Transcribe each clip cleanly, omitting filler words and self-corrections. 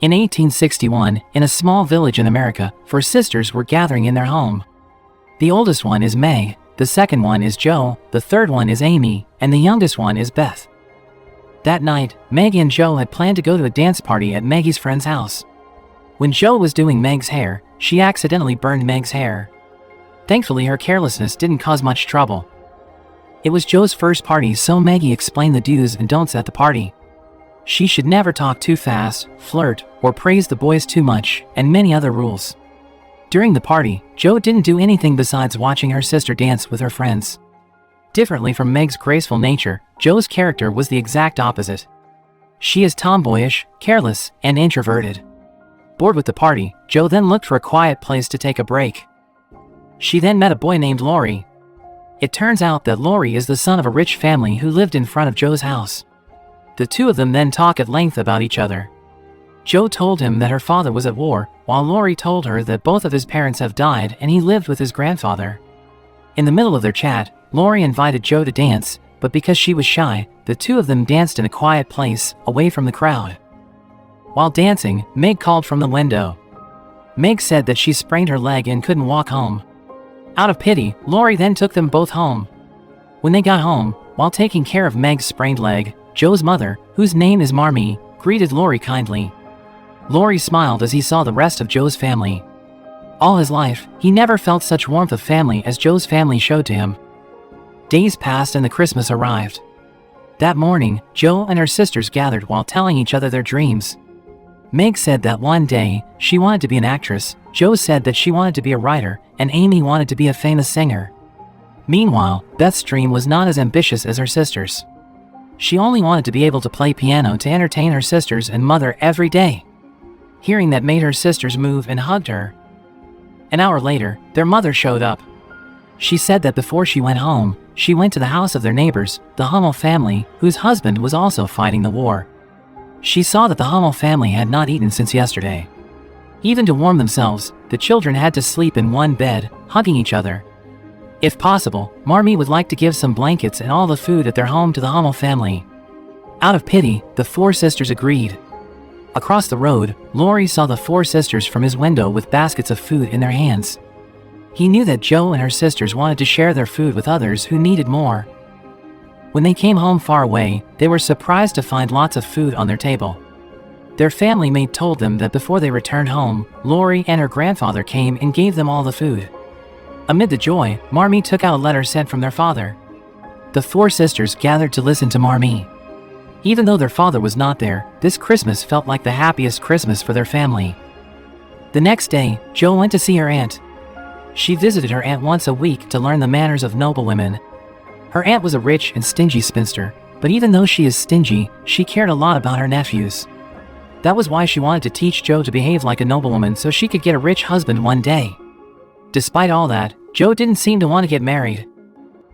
In 1861, in a small village in America, four sisters were gathering in their home. The oldest one is Meg, the second one is Jo, the third one is Amy, and the youngest one is Beth. That night, Meg and Jo had planned to go to a dance party at Maggie's friend's house. When Jo was doing Meg's hair, she accidentally burned Meg's hair. Thankfully, her carelessness didn't cause much trouble. It was Jo's first party, so Maggie explained the do's and don'ts at the party. She should never talk too fast, flirt, or praise the boys too much, and many other rules. During the party, Jo didn't do anything besides watching her sister dance with her friends. Differently from Meg's graceful nature, Jo's character was the exact opposite. She is tomboyish, careless, and introverted. Bored with the party, Jo then looked for a quiet place to take a break. She then met a boy named Laurie. It turns out that Laurie is the son of a rich family who lived in front of Jo's house. The two of them then talk at length about each other. Jo told him that her father was at war, while Laurie told her that both of his parents have died and he lived with his grandfather. In the middle of their chat, Laurie invited Jo to dance, but because she was shy, the two of them danced in a quiet place, away from the crowd. While dancing, Meg called from the window. Meg said that she sprained her leg and couldn't walk home. Out of pity, Laurie then took them both home. When they got home, while taking care of Meg's sprained leg, Jo's mother, whose name is Marmee, greeted Laurie kindly. Laurie smiled as he saw the rest of Jo's family. All his life, he never felt such warmth of family as Jo's family showed to him. Days passed and the Christmas arrived. That morning, Jo and her sisters gathered while telling each other their dreams. Meg said that one day, she wanted to be an actress, Jo said that she wanted to be a writer, and Amy wanted to be a famous singer. Meanwhile, Beth's dream was not as ambitious as her sister's. She only wanted to be able to play piano to entertain her sisters and mother every day. Hearing that made her sisters move and hugged her. An hour later, their mother showed up. She said that before she went home, she went to the house of their neighbors, the Hummel family, whose husband was also fighting the war. She saw that the Hummel family had not eaten since yesterday. Even to warm themselves, the children had to sleep in one bed, hugging each other. If possible, Marmee would like to give some blankets and all the food at their home to the Hummel family. Out of pity, the four sisters agreed. Across the road, Laurie saw the four sisters from his window with baskets of food in their hands. He knew that Jo and her sisters wanted to share their food with others who needed more. When they came home far away, they were surprised to find lots of food on their table. Their family maid told them that before they returned home, Laurie and her grandfather came and gave them all the food. Amid the joy, Marmee took out a letter sent from their father. The four sisters gathered to listen to Marmee. Even though their father was not there, this Christmas felt like the happiest Christmas for their family. The next day, Jo went to see her aunt. She visited her aunt once a week to learn the manners of noblewomen. Her aunt was a rich and stingy spinster, but even though she is stingy, she cared a lot about her nephews. That was why she wanted to teach Jo to behave like a noblewoman so she could get a rich husband one day. Despite all that, Jo didn't seem to want to get married.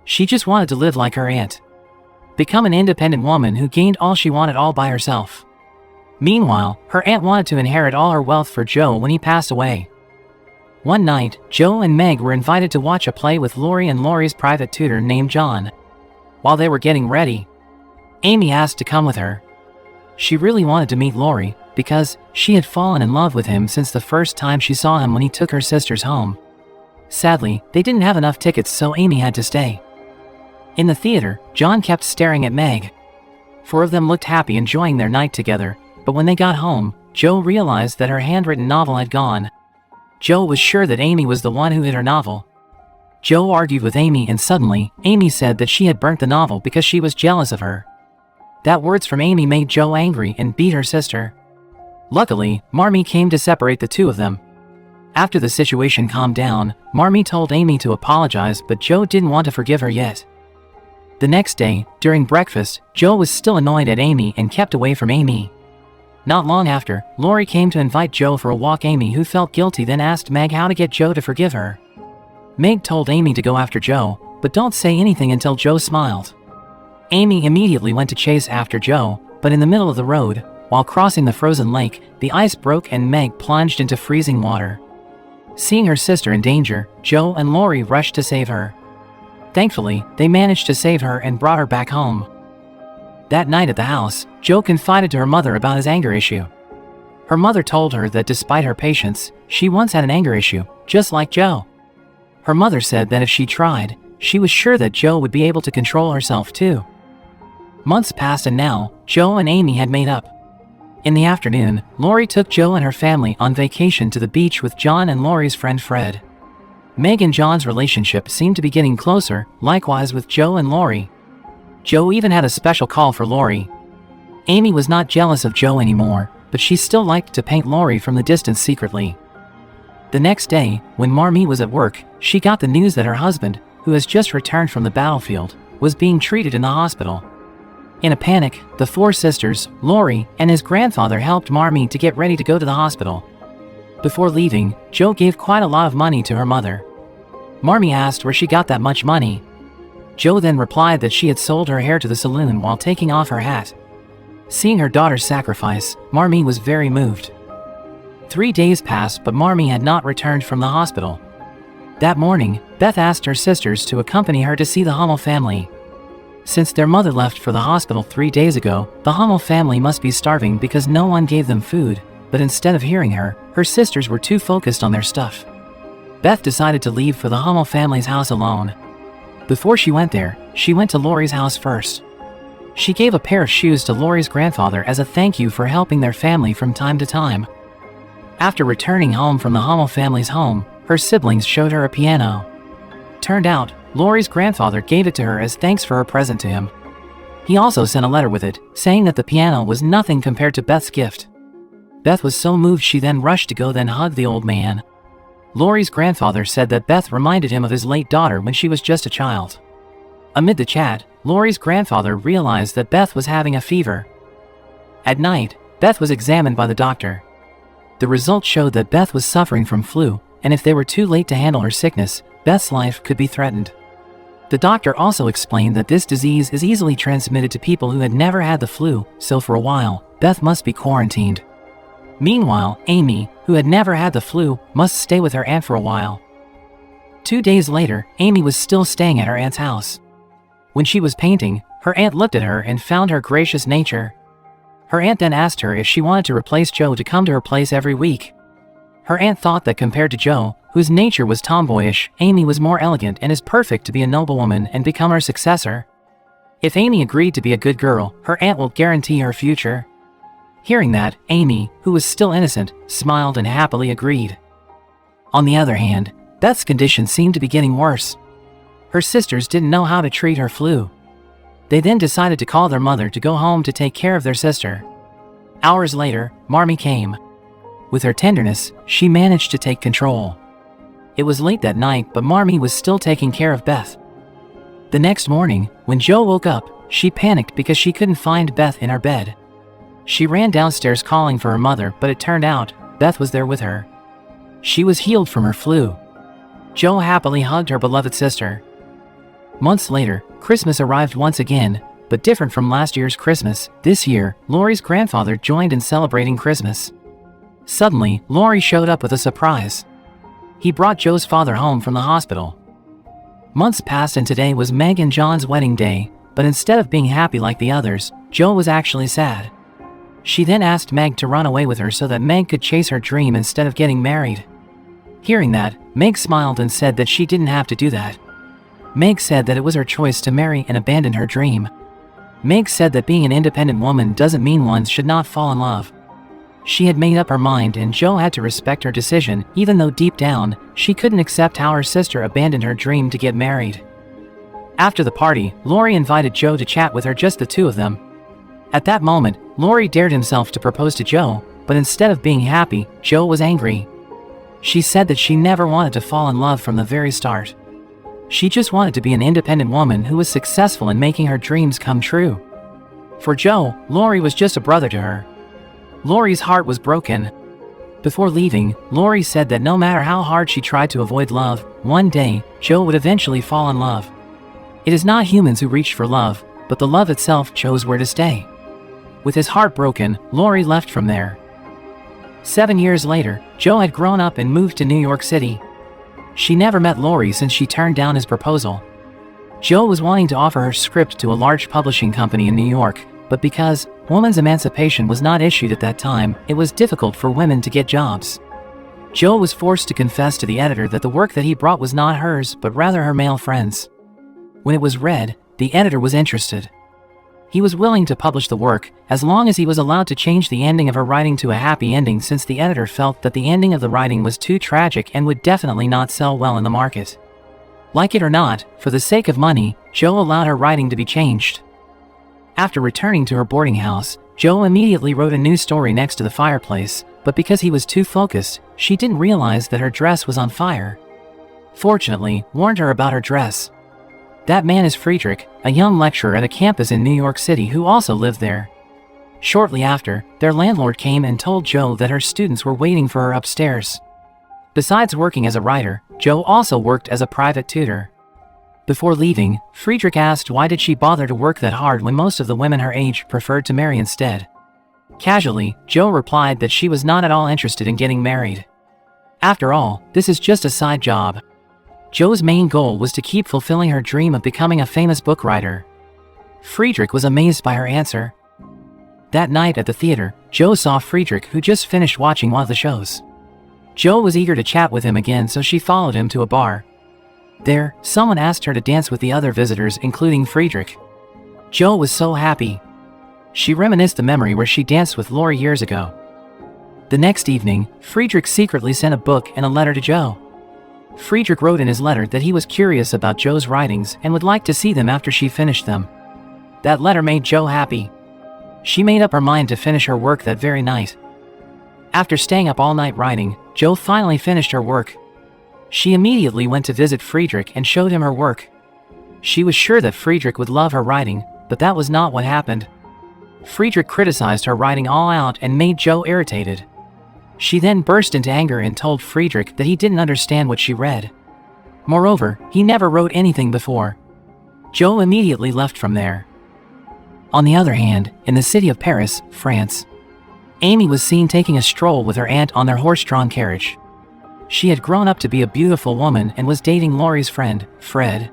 She just wanted to live like her aunt. Become an independent woman who gained all she wanted all by herself. Meanwhile, her aunt wanted to inherit all her wealth for Jo when he passed away. One night, Jo and Meg were invited to watch a play with Laurie and Laurie's private tutor named John. While they were getting ready, Amy asked to come with her. She really wanted to meet Laurie, because she had fallen in love with him since the first time she saw him when he took her sisters home. Sadly, they didn't have enough tickets, so Amy had to stay. In the theater, John kept staring at Meg. Four of them looked happy enjoying their night together, but when they got home, Jo realized that her handwritten novel had gone. Jo was sure that Amy was the one who hid her novel. Jo argued with Amy and suddenly, Amy said that she had burnt the novel because she was jealous of her. That words from Amy made Jo angry and beat her sister. Luckily, Marmee came to separate the two of them. After the situation calmed down, Marmee told Amy to apologize, but Jo didn't want to forgive her yet. The next day, during breakfast, Jo was still annoyed at Amy and kept away from Amy. Not long after, Laurie came to invite Jo for a walk. Amy, who felt guilty, then asked Meg how to get Jo to forgive her. Meg told Amy to go after Jo, but don't say anything until Jo smiled. Amy immediately went to chase after Jo, but in the middle of the road, while crossing the frozen lake, the ice broke and Meg plunged into freezing water. Seeing her sister in danger, Jo and Laurie rushed to save her. Thankfully, they managed to save her and brought her back home. That night at the house, Jo confided to her mother about his anger issue. Her mother told her that despite her patience, she once had an anger issue, just like Joe. Her mother said that if she tried, she was sure that Joe would be able to control herself too. Months passed and now, Joe and Amy had made up. In the afternoon, Lori took Joe and her family on vacation to the beach with John and Lori's friend Fred. Meg and John's relationship seemed to be getting closer, likewise with Joe and Lori. Joe even had a special call for Lori. Amy was not jealous of Joe anymore, but she still liked to paint Lori from the distance secretly. The next day, when Marmee was at work, she got the news that her husband, who has just returned from the battlefield, was being treated in the hospital. In a panic, the four sisters, Lori, and his grandfather helped Marmee to get ready to go to the hospital. Before leaving, Joe gave quite a lot of money to her mother. Marmee asked where she got that much money. Joe then replied that she had sold her hair to the saloon while taking off her hat. Seeing her daughter's sacrifice, Marmee was very moved. 3 days passed, but Marmee had not returned from the hospital. That morning, Beth asked her sisters to accompany her to see the Hummel family. Since their mother left for the hospital 3 days ago, the Hummel family must be starving because no one gave them food, but instead of hearing her, her sisters were too focused on their stuff. Beth decided to leave for the Hummel family's house alone. Before she went there, she went to Lori's house first. She gave a pair of shoes to Lori's grandfather as a thank you for helping their family from time to time. After returning home from the Hummel family's home, her siblings showed her a piano. Turned out, Lori's grandfather gave it to her as thanks for her present to him. He also sent a letter with it, saying that the piano was nothing compared to Beth's gift. Beth was so moved she then rushed to go then hug the old man. Lori's grandfather said that Beth reminded him of his late daughter when she was just a child. Amid the chat, Lori's grandfather realized that Beth was having a fever. At night, Beth was examined by the doctor. The results showed that Beth was suffering from flu, and if they were too late to handle her sickness, Beth's life could be threatened. The doctor also explained that this disease is easily transmitted to people who had never had the flu, so for a while, Beth must be quarantined. Meanwhile, Amy, who had never had the flu, must stay with her aunt for a while. 2 days later, Amy was still staying at her aunt's house. When she was painting, her aunt looked at her and found her gracious nature. Her aunt then asked her if she wanted to replace Joe to come to her place every week. Her aunt thought that compared to Joe, whose nature was tomboyish, Amy was more elegant and is perfect to be a noblewoman and become her successor. If Amy agreed to be a good girl, her aunt will guarantee her future. Hearing that, Amy, who was still innocent, smiled and happily agreed. On the other hand, Beth's condition seemed to be getting worse. Her sisters didn't know how to treat her flu. They then decided to call their mother to go home to take care of their sister. Hours later, Marmee came. With her tenderness, she managed to take control. It was late that night, but Marmee was still taking care of Beth. The next morning, when Joe woke up, she panicked because she couldn't find Beth in her bed. She ran downstairs calling for her mother, but it turned out, Beth was there with her. She was healed from her flu. Joe happily hugged her beloved sister. Months later, Christmas arrived once again, but different from last year's Christmas. This year, Lori's grandfather joined in celebrating Christmas. Suddenly, Lori showed up with a surprise. He brought Joe's father home from the hospital. Months passed and today was Meg and John's wedding day, but instead of being happy like the others, Joe was actually sad. She then asked Meg to run away with her so that Meg could chase her dream instead of getting married. Hearing that, Meg smiled and said that she didn't have to do that. Meg said that it was her choice to marry and abandon her dream. Meg said that being an independent woman doesn't mean one should not fall in love. She had made up her mind and Joe had to respect her decision, even though deep down, she couldn't accept how her sister abandoned her dream to get married. After the party, Lori invited Joe to chat with her, just the two of them. At that moment, Lori dared himself to propose to Joe, but instead of being happy, Joe was angry. She said that she never wanted to fall in love from the very start. She just wanted to be an independent woman who was successful in making her dreams come true. For Joe, Lori was just a brother to her. Lori's heart was broken. Before leaving, Lori said that no matter how hard she tried to avoid love, one day, Joe would eventually fall in love. It is not humans who reach for love, but the love itself chose where to stay. With his heart broken, Lori left from there. 7 years later, Joe had grown up and moved to New York City. She never met Lori since she turned down his proposal. Joe was wanting to offer her script to a large publishing company in New York, but because women's emancipation was not issued at that time, it was difficult for women to get jobs. Jo was forced to confess to the editor that the work that he brought was not hers, but rather her male friends. When it was read, the editor was interested. He was willing to publish the work, as long as he was allowed to change the ending of her writing to a happy ending, since the editor felt that the ending of the writing was too tragic and would definitely not sell well in the market. Like it or not, for the sake of money, Jo allowed her writing to be changed. After returning to her boarding house, Jo immediately wrote a new story next to the fireplace, but because he was too focused, she didn't realize that her dress was on fire. Fortunately, warned her about her dress. That man is Friedrich, a young lecturer at a campus in New York City who also lived there. Shortly after, their landlord came and told Jo that her students were waiting for her upstairs. Besides working as a writer, Jo also worked as a private tutor. Before leaving, Friedrich asked why did she bother to work that hard when most of the women her age preferred to marry instead. Casually, Jo replied that she was not at all interested in getting married. After all, this is just a side job. Jo's main goal was to keep fulfilling her dream of becoming a famous book writer. Friedrich was amazed by her answer. That night at the theater, Jo saw Friedrich, who just finished watching one of the shows. Jo was eager to chat with him again, so she followed him to a bar. There, someone asked her to dance with the other visitors, including Friedrich. Jo was so happy. She reminisced the memory where she danced with Lori years ago. The next evening, Friedrich secretly sent a book and a letter to Jo. Friedrich wrote in his letter that he was curious about Jo's writings and would like to see them after she finished them. That letter made Jo happy. She made up her mind to finish her work that very night. After staying up all night writing, Jo finally finished her work. She immediately went to visit Friedrich and showed him her work. She was sure that Friedrich would love her writing, but that was not what happened. Friedrich criticized her writing all out and made Jo irritated. She then burst into anger and told Friedrich that he didn't understand what she read. Moreover, he never wrote anything before. Jo immediately left from there. On the other hand, in the city of Paris, France, Amy was seen taking a stroll with her aunt on their horse-drawn carriage. She had grown up to be a beautiful woman and was dating Lori's friend, Fred.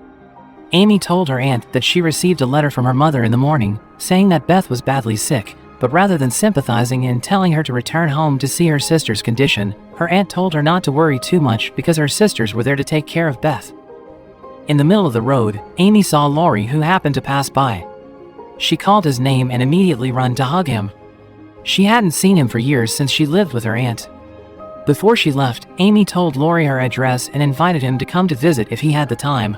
Amy told her aunt that she received a letter from her mother in the morning, saying that Beth was badly sick, but rather than sympathizing and telling her to return home to see her sister's condition, her aunt told her not to worry too much because her sisters were there to take care of Beth. In the middle of the road, Amy saw Lori, who happened to pass by. She called his name and immediately ran to hug him. She hadn't seen him for years since she lived with her aunt. Before she left, Amy told Lori her address and invited him to come to visit if he had the time.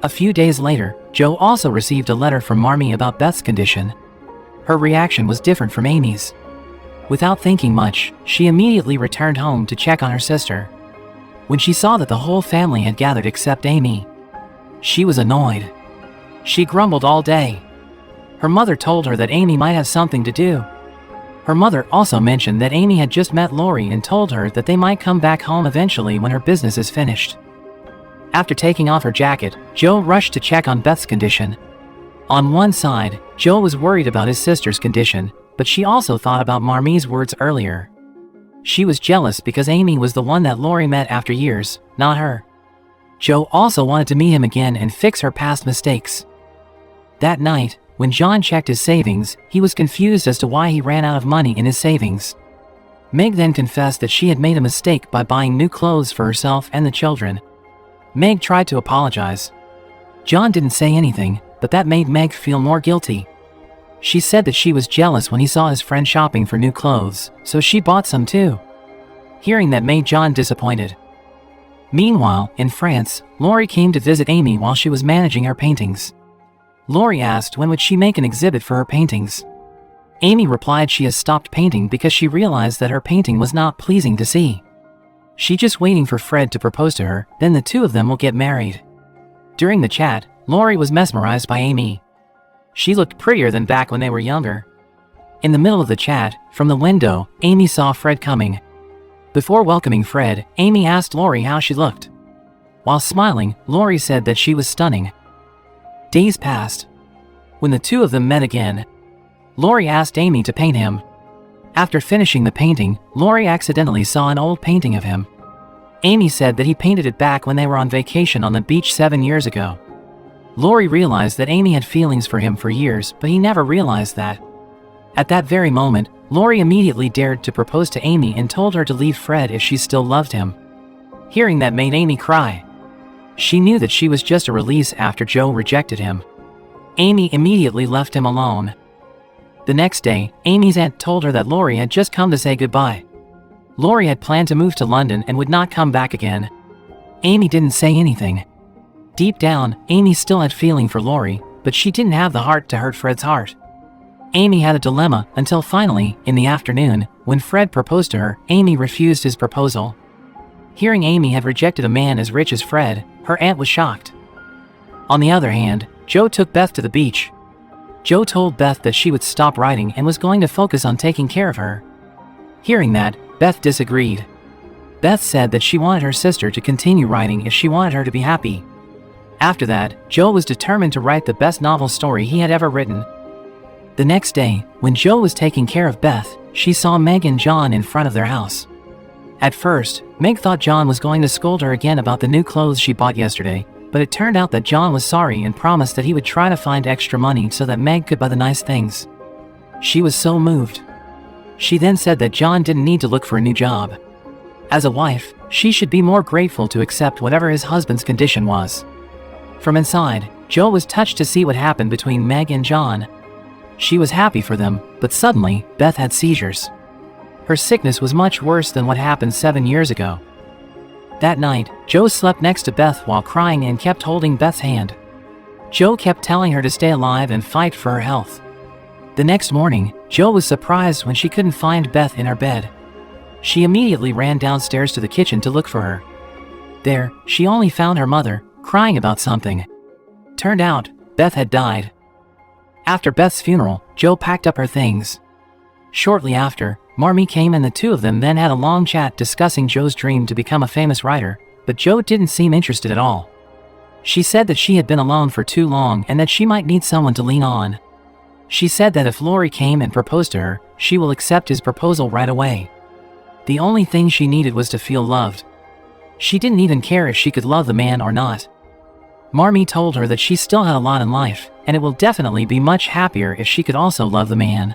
A few days later, Jo also received a letter from Marmee about Beth's condition. Her reaction was different from Amy's. Without thinking much, she immediately returned home to check on her sister. When she saw that the whole family had gathered except Amy, she was annoyed. She grumbled all day. Her mother told her that Amy might have something to do. Her mother also mentioned that Amy had just met Lori and told her that they might come back home eventually when her business is finished. After taking off her jacket, Jo rushed to check on Beth's condition. On one side, Jo was worried about his sister's condition, but she also thought about Marmee's words earlier. She was jealous because Amy was the one that Lori met after years, not her. Jo also wanted to meet him again and fix her past mistakes. That night, when John checked his savings, he was confused as to why he ran out of money in his savings. Meg then confessed that she had made a mistake by buying new clothes for herself and the children. Meg tried to apologize. John didn't say anything, but that made Meg feel more guilty. She said that she was jealous when he saw his friend shopping for new clothes, so she bought some too. Hearing that made John disappointed. Meanwhile, in France, Lori came to visit Amy while she was managing her paintings. Lori asked when would she make an exhibit for her paintings. Amy replied she has stopped painting because she realized that her painting was not pleasing to see. She's just waiting for Fred to propose to her, then the two of them will get married. During the chat, Lori was mesmerized by Amy. She looked prettier than back when they were younger. In the middle of the chat, from the window, Amy saw Fred coming. Before welcoming Fred, Amy asked Lori how she looked. While smiling, Lori said that she was stunning. Days passed. When the two of them met again, Lori asked Amy to paint him. After finishing the painting, Lori accidentally saw an old painting of him. Amy said that he painted it back when they were on vacation on the beach 7 years ago. Lori realized that Amy had feelings for him for years, but he never realized that. At that very moment, Lori immediately dared to propose to Amy and told her to leave Fred if she still loved him. Hearing that made Amy cry. She knew that she was just a release after Joe rejected him. Amy immediately left him alone. The next day, Amy's aunt told her that Lori had just come to say goodbye. Lori had planned to move to London and would not come back again. Amy didn't say anything. Deep down, Amy still had feeling for Lori, but she didn't have the heart to hurt Fred's heart. Amy had a dilemma until finally, in the afternoon, when Fred proposed to her, Amy refused his proposal. Hearing Amy had rejected a man as rich as Fred, her aunt was shocked. On the other hand, Joe took Beth to the beach. Joe told Beth that she would stop writing and was going to focus on taking care of her. Hearing that, Beth disagreed. Beth said that she wanted her sister to continue writing if she wanted her to be happy. After that, Joe was determined to write the best novel story he had ever written. The next day, when Joe was taking care of Beth, she saw Meg and John in front of their house. At first, Meg thought John was going to scold her again about the new clothes she bought yesterday, but it turned out that John was sorry and promised that he would try to find extra money so that Meg could buy the nice things. She was so moved. She then said that John didn't need to look for a new job. As a wife, she should be more grateful to accept whatever his husband's condition was. From inside, Joe was touched to see what happened between Meg and John. She was happy for them, but suddenly, Beth had seizures. Her sickness was much worse than what happened 7 years ago. That night, Joe slept next to Beth while crying and kept holding Beth's hand. Joe kept telling her to stay alive and fight for her health. The next morning, Joe was surprised when she couldn't find Beth in her bed. She immediately ran downstairs to the kitchen to look for her. There, she only found her mother, crying about something. Turned out, Beth had died. After Beth's funeral, Joe packed up her things. Shortly after, Marmee came and the two of them then had a long chat discussing Joe's dream to become a famous writer, but Joe didn't seem interested at all. She said that she had been alone for too long and that she might need someone to lean on. She said that if Lori came and proposed to her, she will accept his proposal right away. The only thing she needed was to feel loved. She didn't even care if she could love the man or not. Marmee told her that she still had a lot in life, and it will definitely be much happier if she could also love the man.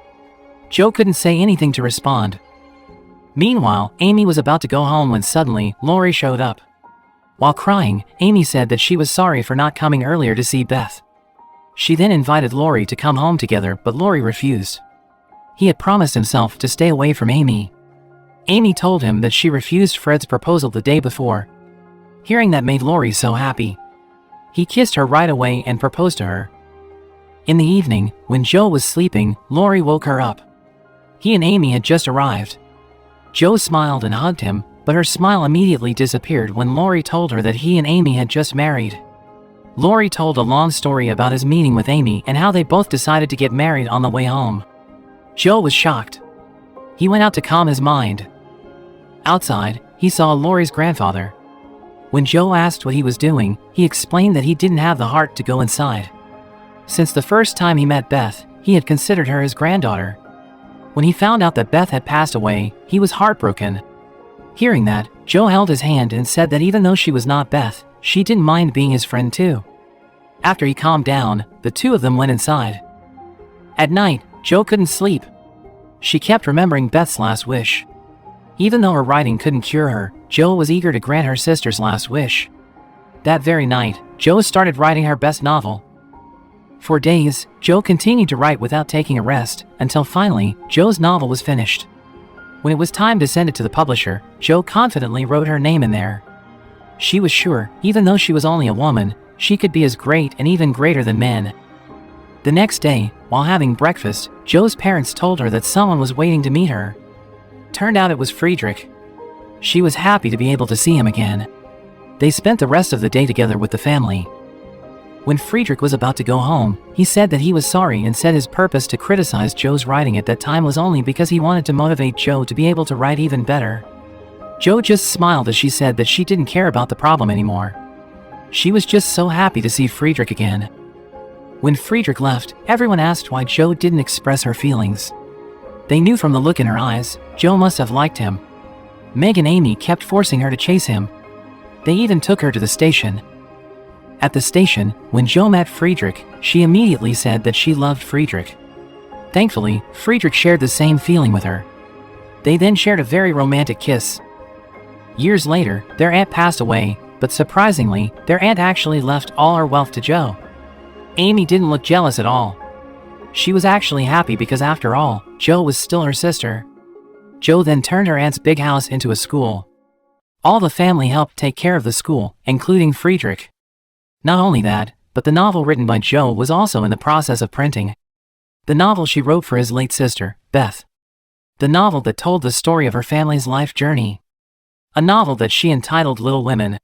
Joe couldn't say anything to respond. Meanwhile, Amy was about to go home when suddenly, Lori showed up. While crying, Amy said that she was sorry for not coming earlier to see Beth. She then invited Lori to come home together, but Lori refused. He had promised himself to stay away from Amy. Amy told him that she refused Fred's proposal the day before. Hearing that made Lori so happy. He kissed her right away and proposed to her. In the evening, when Joe was sleeping, Lori woke her up. He and Amy had just arrived. Joe smiled and hugged him, but her smile immediately disappeared when Lori told her that he and Amy had just married. Lori told a long story about his meeting with Amy and how they both decided to get married on the way home. Joe was shocked. He went out to calm his mind. Outside, he saw Lori's grandfather. When Joe asked what he was doing, he explained that he didn't have the heart to go inside. Since the first time he met Beth, he had considered her his granddaughter. When he found out that Beth had passed away, he was heartbroken. Hearing that, Joe held his hand and said that even though she was not Beth, she didn't mind being his friend too. After he calmed down, the two of them went inside. At night, Joe couldn't sleep. She kept remembering Beth's last wish. Even though her writing couldn't cure her, Joe was eager to grant her sister's last wish. That very night, Joe started writing her best novel. For days, Joe continued to write without taking a rest, until finally, Joe's novel was finished. When it was time to send it to the publisher, Joe confidently wrote her name in there. She was sure, even though she was only a woman, she could be as great and even greater than men. The next day, while having breakfast, Joe's parents told her that someone was waiting to meet her. Turned out it was Friedrich. She was happy to be able to see him again. They spent the rest of the day together with the family. When Friedrich was about to go home, he said that he was sorry and said his purpose to criticize Joe's writing at that time was only because he wanted to motivate Joe to be able to write even better. Joe just smiled as she said that she didn't care about the problem anymore. She was just so happy to see Friedrich again. When Friedrich left, everyone asked why Joe didn't express her feelings. They knew from the look in her eyes, Joe must have liked him. Meg and Amy kept forcing her to chase him. They even took her to the station. At the station, when Joe met Friedrich, she immediately said that she loved Friedrich. Thankfully, Friedrich shared the same feeling with her. They then shared a very romantic kiss. Years later, their aunt passed away, but surprisingly, their aunt actually left all her wealth to Joe. Amy didn't look jealous at all. She was actually happy because after all, Joe was still her sister. Joe then turned her aunt's big house into a school. All the family helped take care of the school, including Friedrich. Not only that, but the novel written by Joe was also in the process of printing. The novel she wrote for his late sister, Beth. The novel that told the story of her family's life journey. A novel that she entitled Little Women.